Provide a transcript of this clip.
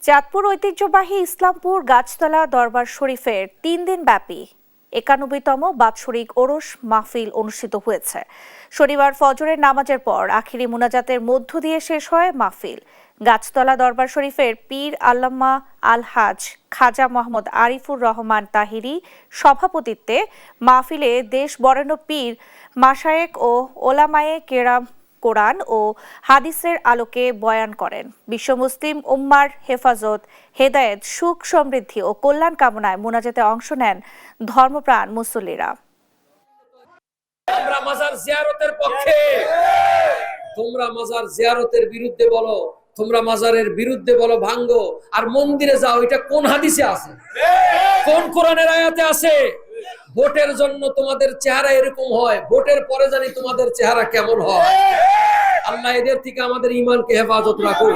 চাঁদপুর ঐতিহ্যবাহী ইসলামপুর গাছতলা দরবার শরীফের ৩ দিন ব্যাপী ৯১তম বাৎসরিক ওরস মাহফিল অনুষ্ঠিত হয়েছে। শনিবার ফজরের নামাজের পর আখিরি মুনাজাতের মধ্য দিয়ে শেষ হয় মাহফিল। গাছতলা দরবার শরীফের পীর আল্লামা আলহাজ খাজা মোহাম্মদ আরিফুর রহমান তাহিরি সভাপতিত্বে মাহফিলে দেশ বরেণ্য পীর মাশায়েখ ও ওলামায়ে কেরাম কোরআন ও হাদিসের আলোকে বয়ান করেন। বিশ্ব মুসলিম উম্মার হেফাজত, হেদায়েত, সুখ সমৃদ্ধি ও কল্যাণ কামনায় মোনাজাতে অংশ নেন ধর্মপ্রাণ মুসল্লিরা। আমরা মাজার জিয়ারতের পক্ষে, তোমরা মাজার জিয়ারতের বিরুদ্ধে বলো, তোমরা মাজারের বিরুদ্ধে বলো ভাঙ্গো, আর মন্দিরে যাও। এটা কোন হাদিসে আছে? কোন কোরআনের আয়াতে আছে? ভোটের জন্য তোমাদের চেহারা এরকম হয়, ভোটের পরে জানি তোমাদের চেহারা কেমন হয়। আল্লাহ এদের থেকে আমাদের ঈমানকে হেফাজত রাখুন।